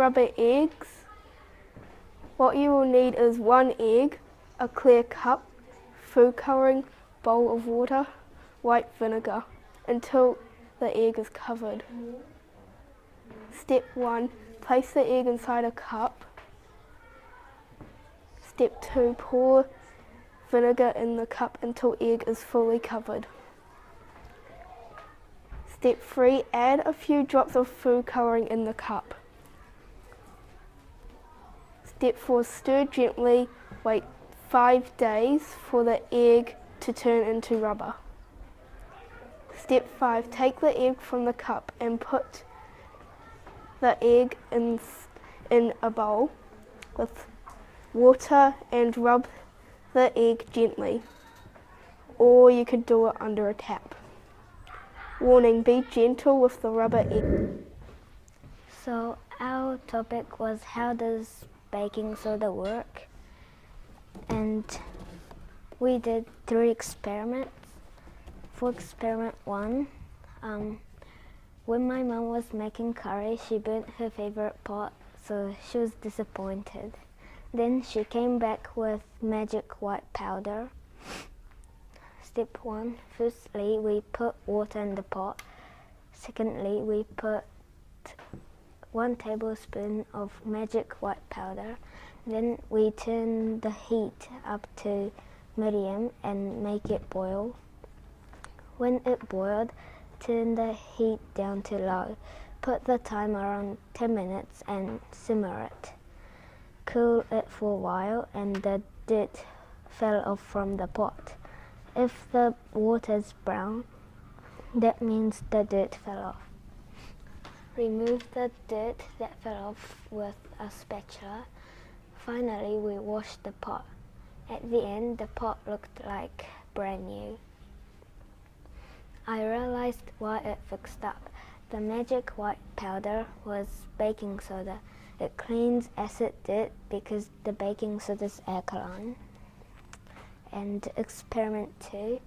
rubber eggs, what you will need is 1 egg, a clear cup, food colouring, bowl of water, white vinegar, until the egg is covered. Step 1, place the egg inside a cup. Step 2, pour vinegar in the cup until egg is fully covered. Step 3, add a few drops of food colouring in the cup. Step 4, stir gently, wait 5 days for the egg to turn into rubber. Step 5, take the egg from the cup and put the egg in a bowl with water and rub the egg gently, or you could do it under a tap. Warning, be gentle with the rubber egg. So our topic was, how does baking soda work? And we did 3 experiments. For experiment 1, when my mom was making curry, she burnt her favorite pot, so she was disappointed. Then she came back with magic white powder. Step 1, firstly we put water in the pot. Secondly, we put 1 tablespoon of magic white powder. Then we turn the heat up to medium and make it boil. When it boiled, turn the heat down to low. Put the timer on 10 minutes and simmer it. Cool it for a while and the dirt fell off from the pot. If the water is brown, that means the dirt fell off. Remove the dirt that fell off with a spatula. Finally, we wash the pot. At the end, the pot looked like brand new. I realized why it fixed up. The magic white powder was baking soda. It cleans acid dirt because the baking soda is alkaline. And experiment 2.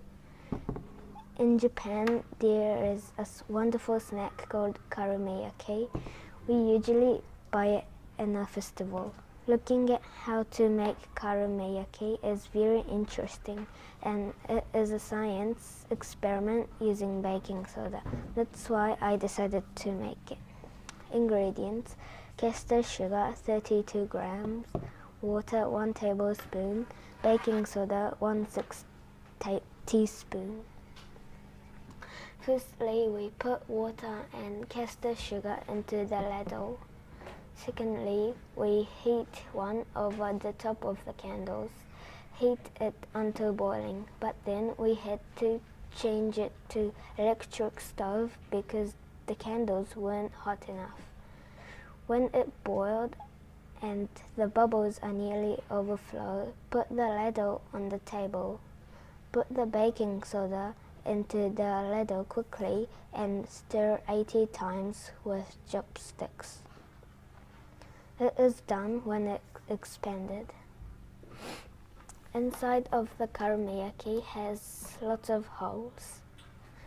In Japan, there is a wonderful snack called karameyaki. We usually buy it in a festival. Looking at how to make karameyaki is very interesting, and it is a science experiment using baking soda. That's why I decided to make it. Ingredients: caster sugar 32 grams, water 1 tablespoon, baking soda 1/6 teaspoon. Firstly, we put water and caster sugar into the ladle. Secondly, we heat one over the top of the candles. Heat it until boiling, but then we had to change it to electric stove because the candles weren't hot enough. When it boiled and the bubbles are nearly overflow, put the ladle on the table. Put the baking soda into the ladle quickly and stir 80 times with chopsticks. It is done when it expanded. Inside of the karameyaki has lots of holes.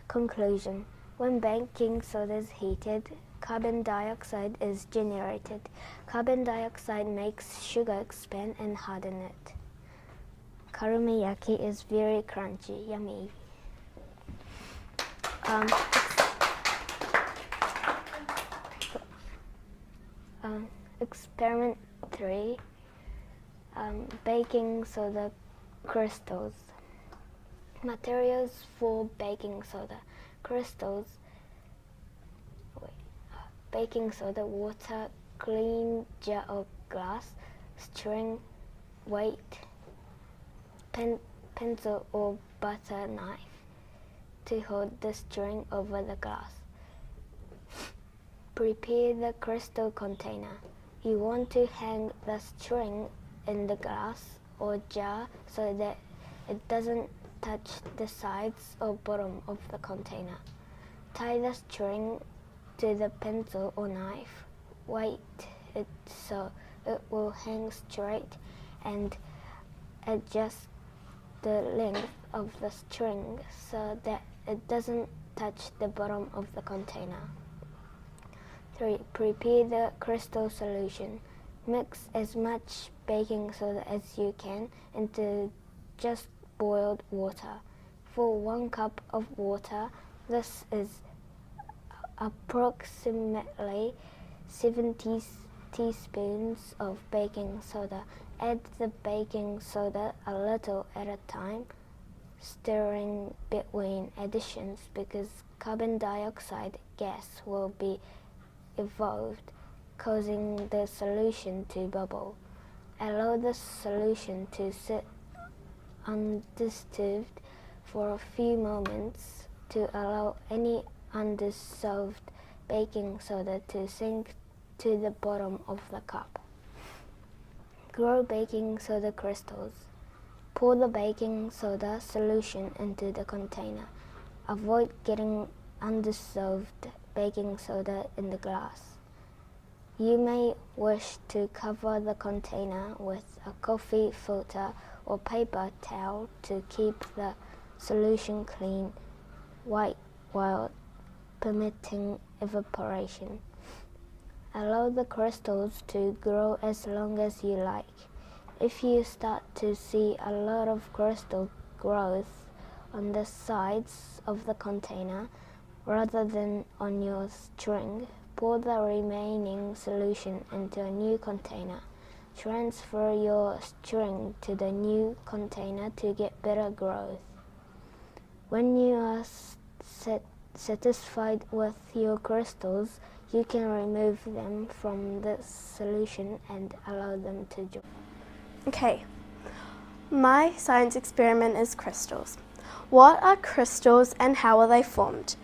Conclusion: when baking soda is heated, carbon dioxide is generated. Carbon dioxide makes sugar expand and harden it. Karameyaki is very crunchy, yummy. Experiment 3, baking soda crystals. Materials for baking soda crystals: baking soda, water, clean jar of glass, string, weight, pencil or butter knife to hold the string over the glass. Prepare the crystal container. You want to hang the string in the glass or jar so that it doesn't touch the sides or bottom of the container. Tie the string to the pencil or knife. Weight it so it will hang straight and adjust the length of the string so that it doesn't touch the bottom of the container. 3. Prepare the crystal solution. Mix as much baking soda as you can into just boiled water. For 1 cup of water, this is approximately 70 teaspoons of baking soda. Add the baking soda a little at a time, stirring between additions because carbon dioxide gas will be evolved, causing the solution to bubble. Allow the solution to sit undisturbed for a few moments to allow any undissolved baking soda to sink to the bottom of the cup. Grow baking soda crystals. Pour the baking soda solution into the container. Avoid getting undissolved baking soda in the glass. You may wish to cover the container with a coffee filter or paper towel to keep the solution clean, white while permitting evaporation. Allow the crystals to grow as long as you like. If you start to see a lot of crystal growth on the sides of the container rather than on your string, pour the remaining solution into a new container. Transfer your string to the new container to get better growth. When you are satisfied with your crystals, you can remove them from the solution and allow them to dry. Okay, my science experiment is crystals. What are crystals and how are they formed?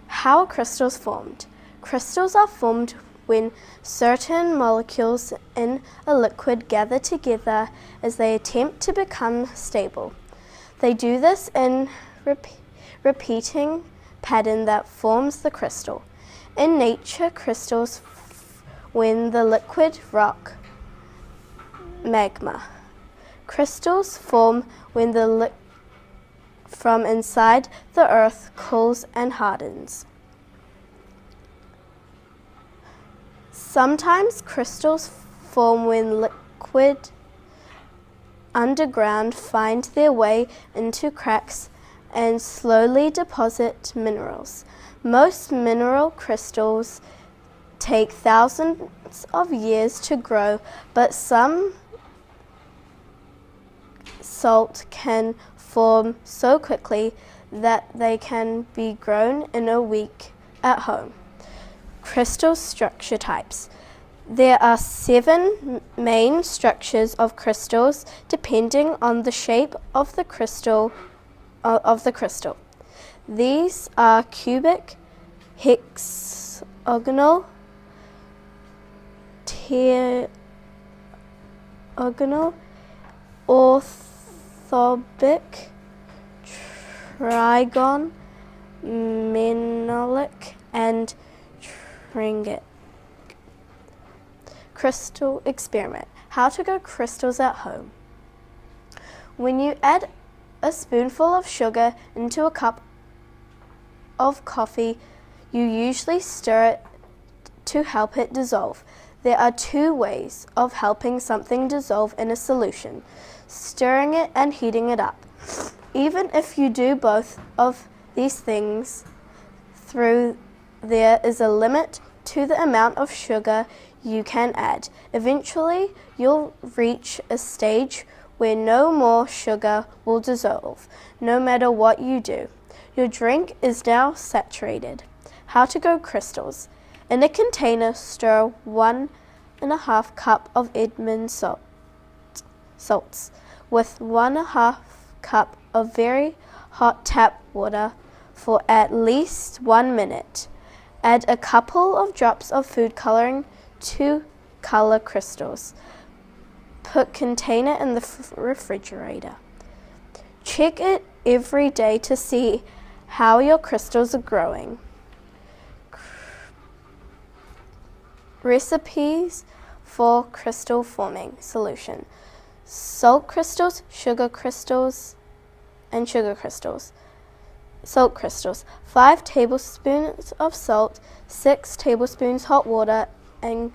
How are crystals formed? Crystals are formed when certain molecules in a liquid gather together as they attempt to become stable. They do this in repeating pattern that forms the crystal. In nature, crystals when the liquid rock magma. Crystals form when the from inside the earth cools and hardens. Sometimes crystals form when liquid underground find their way into cracks and slowly deposit minerals. Most mineral crystals take thousands of years to grow, but some salt can form so quickly that they can be grown in a week at home. Crystal structure types. There are 7 main structures of crystals depending on the shape of the crystal. These are cubic, hexagonal, tetragonal, orthobic, trigon, monolic, and trinket. Crystal experiment. How to grow crystals at home. When you add a spoonful of sugar into a cup of coffee, you usually stir it to help it dissolve. There are 2 ways of helping something dissolve in a solution: stirring it and heating it up. Even if you do both of these things, there is a limit to the amount of sugar you can add. Eventually, you'll reach a stage where no more sugar will dissolve, no matter what you do. Your drink is now saturated. How to grow crystals. In a container, stir 1½ cup of Edmond salts with 1½ cup of very hot tap water for at least 1 minute. Add a couple of drops of food coloring to color crystals. Put container in the refrigerator. Check it every day to see how your crystals are growing. Recipes for crystal forming solution: salt crystals, sugar crystals, and sugar crystals. Salt crystals, 5 tablespoons of salt, 6 tablespoons hot water, and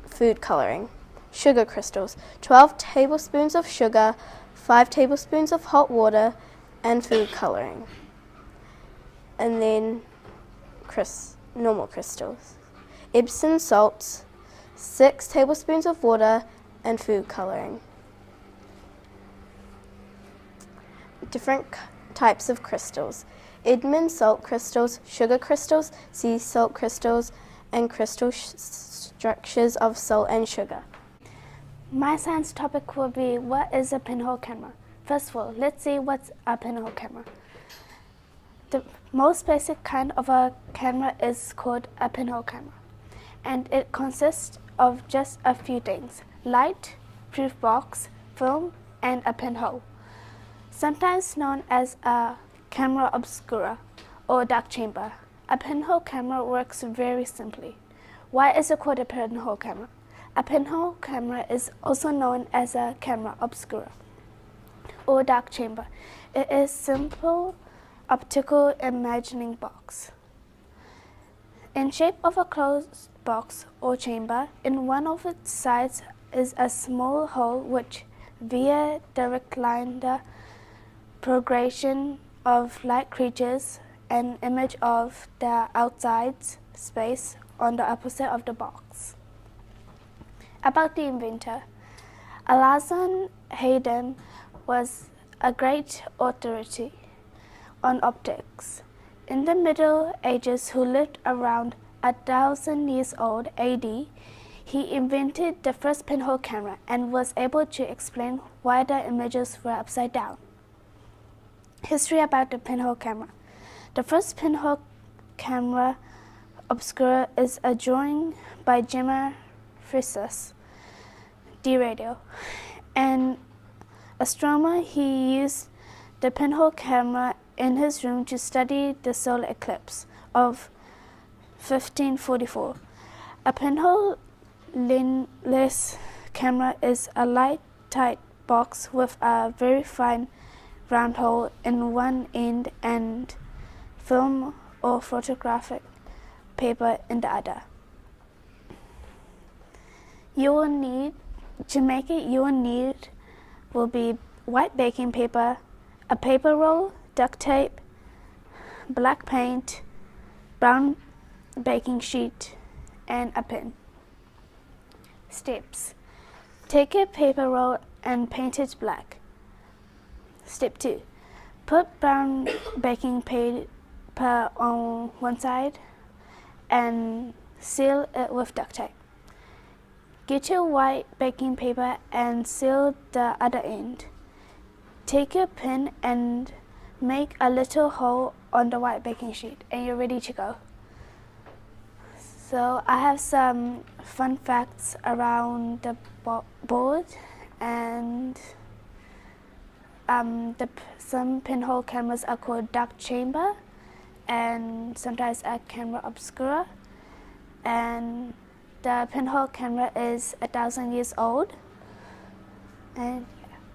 food coloring. Sugar crystals, 12 tablespoons of sugar, 5 tablespoons of hot water, and food coloring. And then normal crystals. Epsom salts, 6 tablespoons of water, and food coloring. Different types of crystals. Edmond salt crystals, sugar crystals, sea salt crystals, and crystal structures of salt and sugar. My science topic will be, what is a pinhole camera? First of all, let's see what's a pinhole camera. The most basic kind of a camera is called a pinhole camera, and it consists of just a few things: light, proof box, film, and a pinhole. Sometimes known as a camera obscura or dark chamber, a pinhole camera works very simply. Why is it called a pinhole camera? A pinhole camera is also known as a camera obscura or dark chamber. It is simple optical imaging box in shape of a closed box or chamber. In one of its sides is a small hole which, via direct line progression of light, creates an image of the outside space on the opposite of the box. About the inventor, Alazan Hayden was a great authority on optics in the Middle Ages, who lived around 1000 years old AD. He invented the first pinhole camera and was able to explain why the images were upside down. History about the pinhole camera. The first pinhole camera obscura is a drawing by Jimmer Frissus, D-Radio. An astronomer, he used the pinhole camera in his room to study the solar eclipse of 1544. A pinhole lens camera is a light, tight box with a very fine round hole in one end and film or photographic paper in the other. You will need, to make it, you will need will be white baking paper, a paper roll, duct tape, black paint, brown baking sheet, and a pen. Steps. Take a paper roll and paint it black. Step 2. Put brown baking paper on one side and seal it with duct tape. Get your white baking paper and seal the other end. Take your pen and make a little hole on the white baking sheet, and you're ready to go. So I have some fun facts around the board, and some pinhole cameras are called dark chamber and sometimes a camera obscura, and the pinhole camera is 1000 years old. And